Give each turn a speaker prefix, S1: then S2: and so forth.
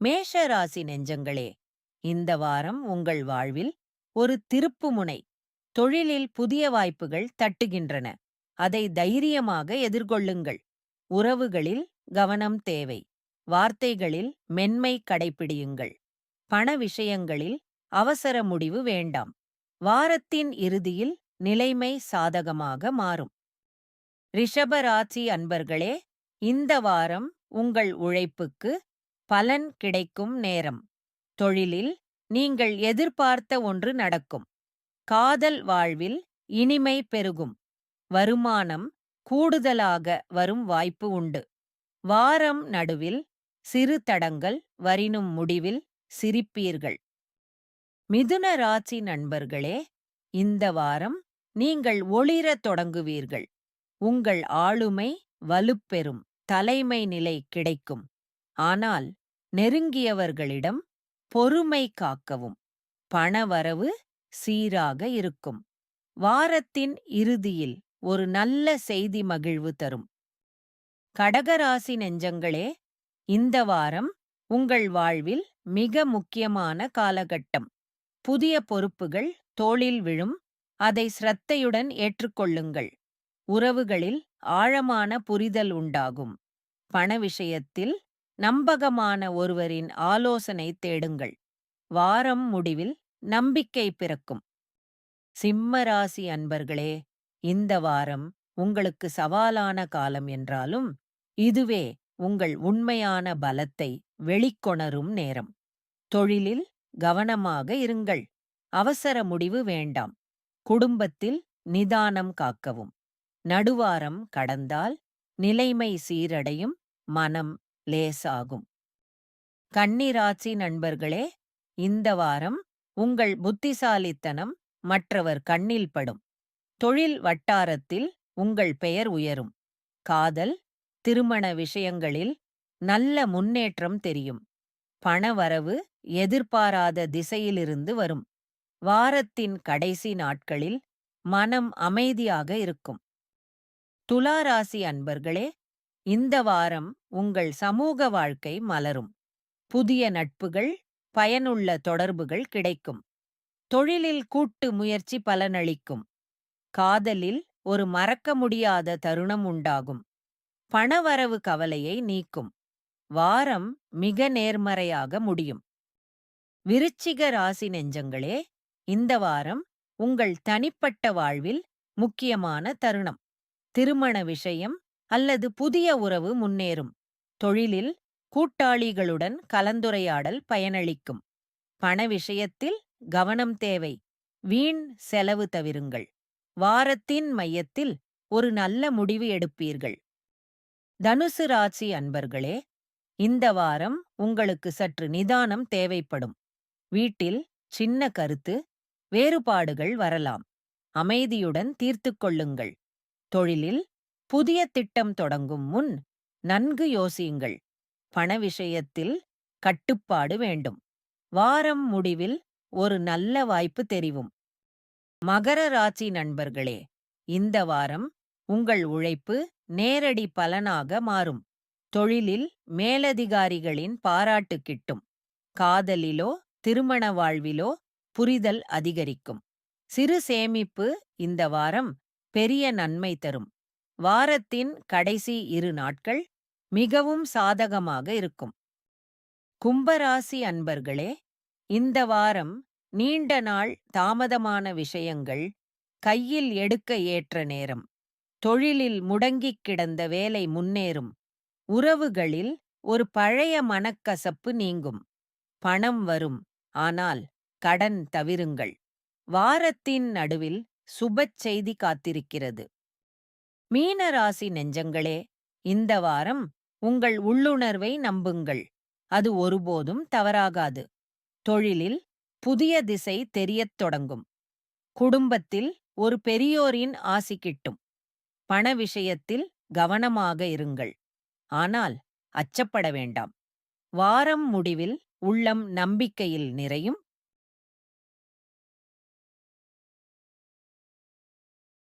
S1: மேஷ ராசி நெஞ்சங்களே, இந்த வாரம் உங்கள் வாழ்வில் ஒரு திருப்புமுனை. தொழிலில் புதிய வாய்ப்புகள் தட்டுகின்றன. அதை தைரியமாக எதிர்கொள்ளுங்கள். உறவுகளில் கவனம் தேவை. வார்த்தைகளில் மென்மை கடைப்பிடியுங்கள். பண விஷயங்களில் அவசர முடிவு வேண்டாம். வாரத்தின் இறுதியில் நிலைமை சாதகமாக மாறும். ரிஷப ராசி அன்பர்களே, இந்த வாரம் உங்கள் உழைப்புக்கு பலன் கிடைக்கும் நேரம். தொழிலில் நீங்கள் எதிர்பார்த்த ஒன்று நடக்கும். காதல் வாழ்வில் இனிமை பெருகும். வருமானம் கூடுதலாக வரும் வாய்ப்பு உண்டு. வாரம் நடுவில் சிறு தடங்கள் வரினும் முடிவில் சிரிப்பீர்கள். மிதுன ராசி நண்பர்களே, இந்த வாரம் நீங்கள் ஒளிரத் தொடங்குவீர்கள். உங்கள் ஆளுமை வலுப்பெறும். தலைமை நிலை கிடைக்கும். ஆனால் நெருங்கியவர்களிடம் பொறுமை காக்கவும். பணவரவு சீராக இருக்கும். வாரத்தின் இறுதியில் ஒரு நல்ல செய்தி மகிழ்வு தரும். கடகராசி நெஞ்சங்களே, இந்த வாரம் உங்கள் வாழ்வில் மிக முக்கியமான காலகட்டம். புதிய பொறுப்புகள் தோளில் விழும். அதை சிரத்தையுடன் ஏற்றுக்கொள்ளுங்கள். உறவுகளில் ஆழமான புரிதல் உண்டாகும். பண விஷயத்தில் நம்பகமான ஒருவரின் ஆலோசனை தேடுங்கள். வாரம் முடிவில் நம்பிக்கை பிறக்கும். சிம்ம ராசி அன்பர்களே, இந்த வாரம் உங்களுக்கு சவாலான காலம் என்றாலும் இதுவே உங்கள் உண்மையான பலத்தை வெளிக்கொணரும் நேரம். தொழிலில் கவனமாக இருங்கள். அவசர முடிவு வேண்டாம். குடும்பத்தில் நிதானம் காக்கவும். நடுவாரம் கடந்தால் நிலைமை சீரடையும். மனம் லேசாகும். கன்னிராசி நண்பர்களே, இந்த வாரம் உங்கள் புத்திசாலித்தனம் மற்றவர் கண்ணில் படும். தொழில் வட்டாரத்தில் உங்கள் பெயர் உயரும். காதல், திருமண விஷயங்களில் நல்ல முன்னேற்றம் தெரியும். பணவரவு எதிர்பாராத திசையிலிருந்து வரும். வாரத்தின் கடைசி நாட்களில் மனம் அமைதியாக இருக்கும். துலாராசி அன்பர்களே, இந்த வாரம் உங்கள் சமூக வாழ்க்கை மலரும். புதிய நட்புகள், பயனுள்ள தொடர்புகள் கிடைக்கும். தொழிலில் கூட்டு முயற்சி பலனளிக்கும். காதலில் ஒரு மறக்க முடியாத தருணம் உண்டாகும். பணவரவு கவலையை நீக்கும். வாரம் மிக நேர்மறையாக முடியும். விருச்சிக ராசி நெஞ்சங்களே, இந்த வாரம் உங்கள் தனிப்பட்ட வாழ்வில் முக்கியமான தருணம். திருமண விஷயம் அல்லது புதிய உறவு முன்னேறும். தொழிலில் கூட்டாளிகளுடன் கலந்துரையாடல் பயனளிக்கும். பண விஷயத்தில் கவனம் தேவை. வீண் செலவு தவிருங்கள். வாரத்தின் மையத்தில் ஒரு நல்ல முடிவு எடுப்பீர்கள். தனுசு ராசி அன்பர்களே, இந்த வாரம் உங்களுக்கு சற்று நிதானம் தேவைப்படும். வீட்டில் சின்ன கருத்து வேறுபாடுகள் வரலாம். அமைதியுடன் தீர்த்துக் கொள்ளுங்கள். தொழிலில் புதிய திட்டம் தொடங்கும் முன் நன்கு யோசியுங்கள். பண விஷயத்தில் கட்டுப்பாடு வேண்டும். வாரம் முடிவில் ஒரு நல்ல வாய்ப்பு தெரிவும். மகர ராசி நண்பர்களே, இந்த வாரம் உங்கள் உழைப்பு நேரடி பலனாக மாறும். தொழிலில் மேலதிகாரிகளின் பாராட்டு கிட்டும். காதலிலோ திருமண வாழ்விலோ புரிதல் அதிகரிக்கும். சிறு சேமிப்பு இந்த வாரம் பெரிய நன்மை தரும். வாரத்தின் கடைசி 2 நாட்கள் மிகவும் சாதகமாக இருக்கும். கும்பராசி அன்பர்களே, இந்த வாரம் நீண்ட நாள் தாமதமான விஷயங்கள் கையில் எடுக்க ஏற்ற நேரம். தொழிலில் முடங்கிக் கிடந்த வேலை முன்னேறும். உறவுகளில் ஒரு பழைய மனக்கசப்பு நீங்கும். பணம் வரும், ஆனால் கடன் தவிருங்கள். வாரத்தின் நடுவில் சுபச் செய்தி காத்திருக்கிறது. மீனராசி நெஞ்சங்களே, இந்த வாரம் உங்கள் உள்ளுணர்வை நம்புங்கள். அது ஒருபோதும் தவறாகாது. தொழிலில் புதிய திசை தெரியத் தொடங்கும். குடும்பத்தில் ஒரு பெரியோரின் ஆசி கிட்டும். பண விஷயத்தில் கவனமாக இருங்கள். ஆனால் அச்சப்பட வேண்டாம். வாரம் முடிவில் உள்ளம் நம்பிக்கையில் நிறையும்.